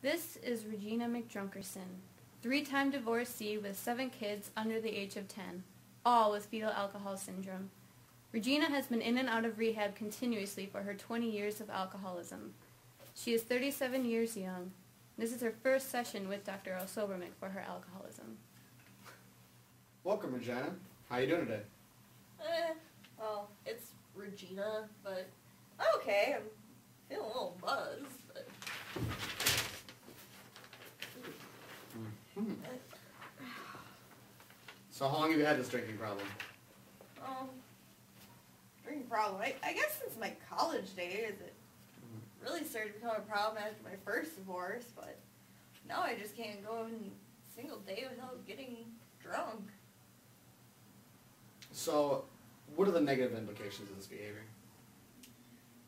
This is Regina McDrunkerson, 3-time divorcee with 7 kids under the age of 10, all with fetal alcohol syndrome. Regina has been in and out of rehab continuously for her 20 years of alcoholism. She is 37 years young. This is her first session with Dr. Earl Sobermick for her alcoholism. Welcome, Regina. How are you doing today? Well, it's Regina, but I'm okay. I'm feeling a little buzzed, but... So how long have you had this drinking problem? Drinking problem. I guess since my college days, it really started to become a problem after my first divorce, but now I just can't go a single day without getting drunk. So, what are the negative implications of this behavior?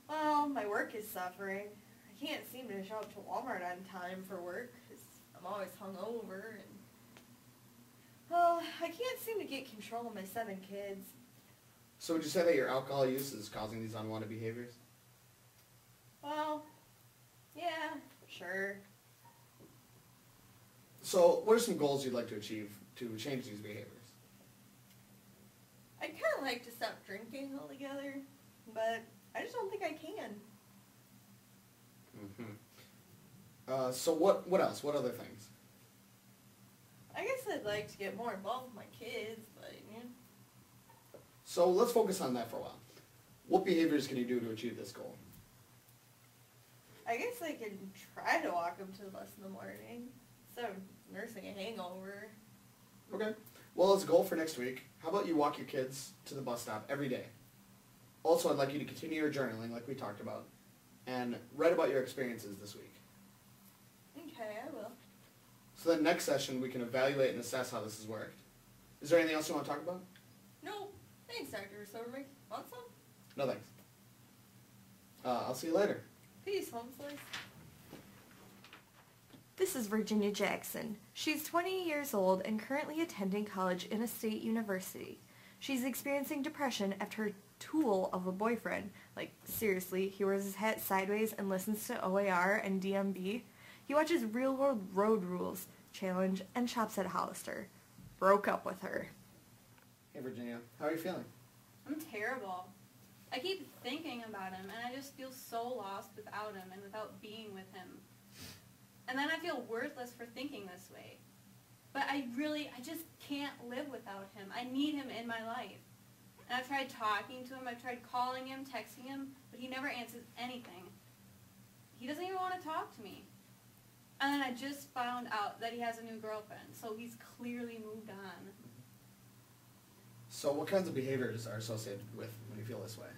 Well, my work is suffering. I can't seem to show up to Walmart on time for work because I'm always hungover, and well, I can't seem to get control of my 7 kids. So would you say that your alcohol use is causing these unwanted behaviors? Well, yeah, sure. So what are some goals you'd like to achieve to change these behaviors? I'd kind of like to stop drinking altogether, but I just don't think I can. So what else? What other things? I guess I'd like to get more involved with my kids, but yeah. So let's focus on that for a while. What behaviors can you do to achieve this goal? I guess I can try to walk them to the bus in the morning instead of nursing a hangover. Okay. Well, as a goal for next week, how about you walk your kids to the bus stop every day? Also, I'd like you to continue your journaling like we talked about and write about your experiences this week. Okay, I will. So then next session we can evaluate and assess how this has worked. Is there anything else you want to talk about? No, thanks, Dr. Sobermick. Want some? No thanks. I'll see you later. Peace, home slice. This is Virginia Jackson. She's 20 years old and currently attending college in a state university. She's experiencing depression after her tool of a boyfriend, like seriously, he wears his hat sideways and listens to OAR and DMB. He watches Real World Road Rules, Challenge, and shops at Hollister. Broke up with her. Hey Virginia, how are you feeling? I'm terrible. I keep thinking about him, and I just feel so lost without him and without being with him. And then I feel worthless for thinking this way. But I just can't live without him. I need him in my life. And I've tried talking to him, I've tried calling him, texting him, but he never answers anything. He doesn't even want to talk to me. And then I just found out that he has a new girlfriend, so he's clearly moved on. So what kinds of behaviors are associated with when you feel this way?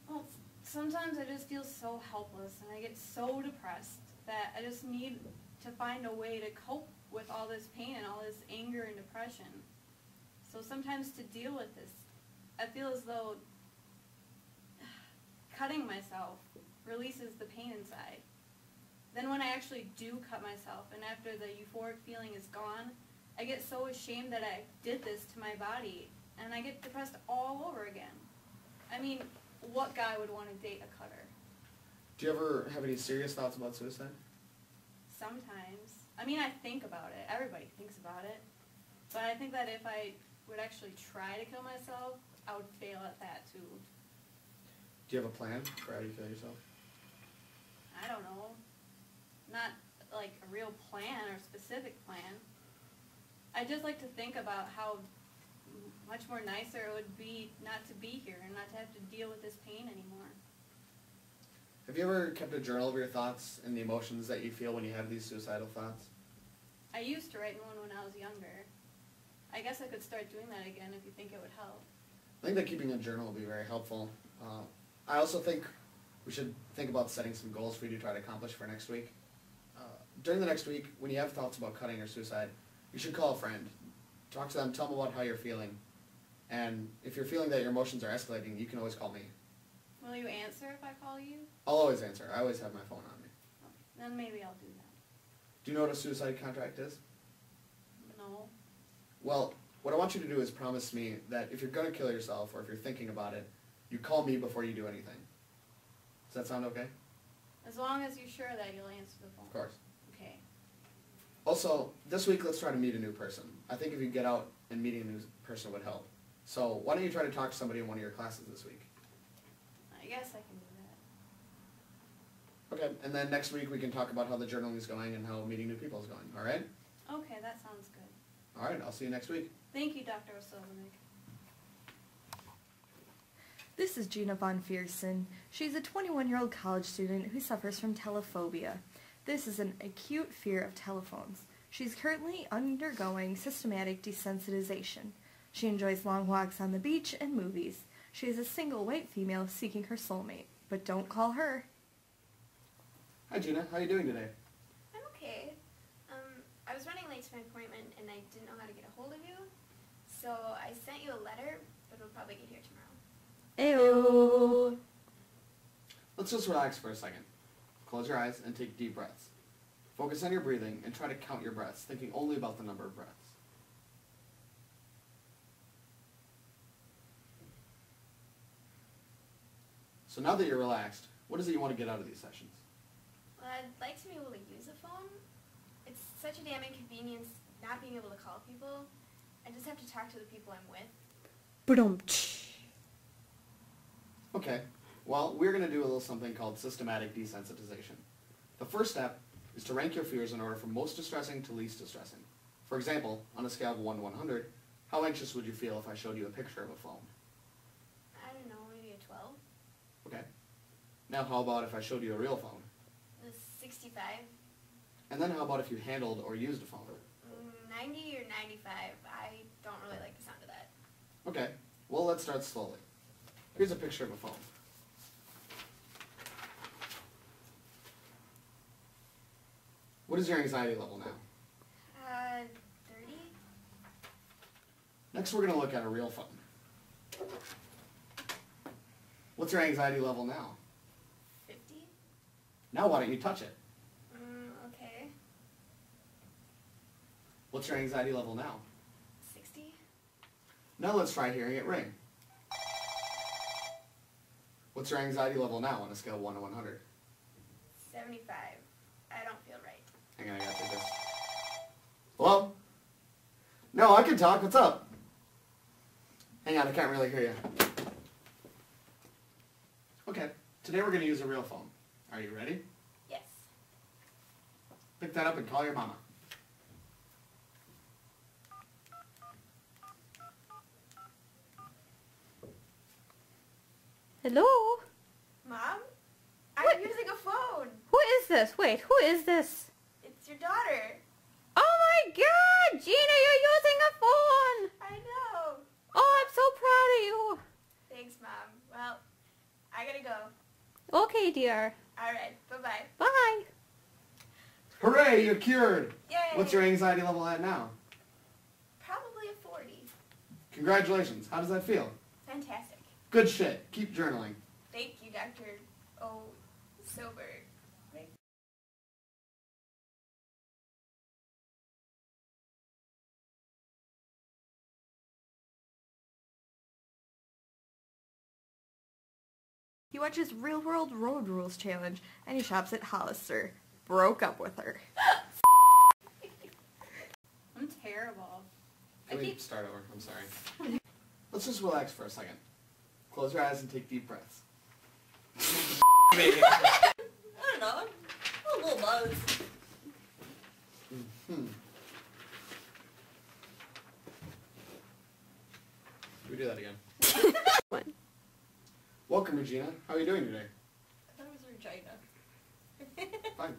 Well, sometimes I just feel so helpless, and I get so depressed that I just need to find a way to cope with all this pain and all this anger and depression. So sometimes to deal with this, I feel as though cutting myself releases the pain inside. Then when I actually do cut myself, and after the euphoric feeling is gone, I get so ashamed that I did this to my body, and I get depressed all over again. I mean, what guy would want to date a cutter? Do you ever have any serious thoughts about suicide? Sometimes. I mean, I think about it. Everybody thinks about it. But I think that if I would actually try to kill myself, I would fail at that too. Do you have a plan for how you kill yourself? I don't know. Not like a real plan or specific plan. I just like to think about how much more nicer it would be not to be here and not to have to deal with this pain anymore. Have you ever kept a journal of your thoughts and the emotions that you feel when you have these suicidal thoughts? I used to write one when I was younger. I guess I could start doing that again if you think it would help. I think that keeping a journal will be very helpful. I also think we should think about setting some goals for you to try to accomplish for next week. During the next week, when you have thoughts about cutting or suicide, you should call a friend. Talk to them, tell them about how you're feeling. And if you're feeling that your emotions are escalating, you can always call me. Will you answer if I call you? I'll always answer. I always have my phone on me. Oh, then maybe I'll do that. Do you know what a suicide contract is? No. Well, what I want you to do is promise me that if you're going to kill yourself or if you're thinking about it, you call me before you do anything. Does that sound okay? As long as you're sure that you'll answer the phone. Of course. Okay. Also, this week let's try to meet a new person. I think if you get out and meeting a new person would help. So why don't you try to talk to somebody in one of your classes this week? I guess I can do that. Okay, and then next week we can talk about how the journaling is going and how meeting new people is going, all right? Okay, that sounds good. All right, I'll see you next week. Thank you, Dr. O'Sullivan. This is Gina Von Fierson. She's a 21-year-old college student who suffers from telephobia. This is an acute fear of telephones. She's currently undergoing systematic desensitization. She enjoys long walks on the beach and movies. She is a single white female seeking her soulmate. But don't call her. Hi Gina, how are you doing today? I'm okay. I was running late to my appointment and I didn't know how to get a hold of you. So I sent you a letter, but it'll probably get here tomorrow. Ew. Let's just relax for a second. Close your eyes and take deep breaths. Focus on your breathing and try to count your breaths, thinking only about the number of breaths. So now that you're relaxed, what is it you want to get out of these sessions? Well, I'd like to be able to use a phone. It's such a damn inconvenience not being able to call people. I just have to talk to the people I'm with. Okay, well, we're going to do a little something called systematic desensitization. The first step is to rank your fears in order from most distressing to least distressing. For example, on a scale of 1 to 100, how anxious would you feel if I showed you a picture of a phone? I don't know, maybe a 12? Okay. Now how about if I showed you a real phone? A 65? And then how about if you handled or used a phone? 90 or 95. I don't really like the sound of that. Okay, well let's start slowly. Here's a picture of a phone. What is your anxiety level now? 30? Next we're going to look at a real phone. What's your anxiety level now? 50? Now why don't you touch it? Okay. What's your anxiety level now? 60? Now let's try hearing it ring. What's your anxiety level now on a scale of 1 to 100? 75. I don't feel right. Hang on, I gotta take this. Hello? No, I can talk. What's up? Hang on, I can't really hear you. Okay, today we're going to use a real phone. Are you ready? Yes. Pick that up and call your mama. Hello? Mom? I'm using a phone. Who is this? Wait, who is this? It's your daughter. Oh my god! Gina, you're using a phone! I know. Oh, I'm so proud of you. Thanks, Mom. Well, I gotta go. Okay, dear. Alright, bye-bye. Bye. Hooray, you're cured! Yay! What's your anxiety level at now? Probably a 40. Congratulations. How does that feel? Fantastic. Good shit. Keep journaling. Thank you, Dr. O. Sober. He watches Real World Road Rules Challenge, and he shops at Hollister. Broke up with her. I'm terrible. Let me start over. I'm sorry. Let's just relax for a second. Close your eyes and take deep breaths. I don't know. A little buzz. Can we do that again? Welcome, Regina. How are you doing today? I thought it was Regina. Fine.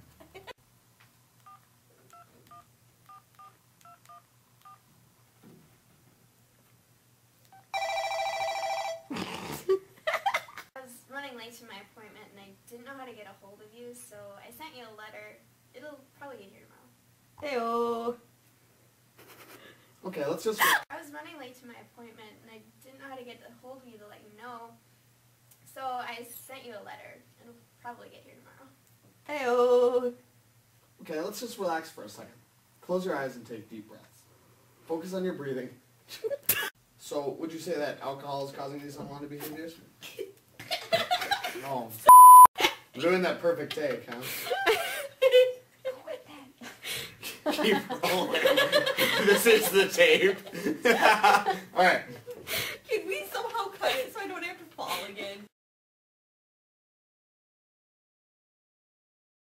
I was running late to my appointment and I didn't know how to get a hold of you, so I sent you a letter. It'll probably get here tomorrow. Heyo. Okay, let's just... I was running late to my appointment and I didn't know how to get a hold of you to let you know. So I sent you a letter. It'll probably get here tomorrow. Heyo. Okay, let's just relax for a second. Close your eyes and take deep breaths. Focus on your breathing. So, would you say that alcohol is causing these unwanted behaviors? No. Ruin that perfect take, huh? Keep rolling. This is the tape. Alright.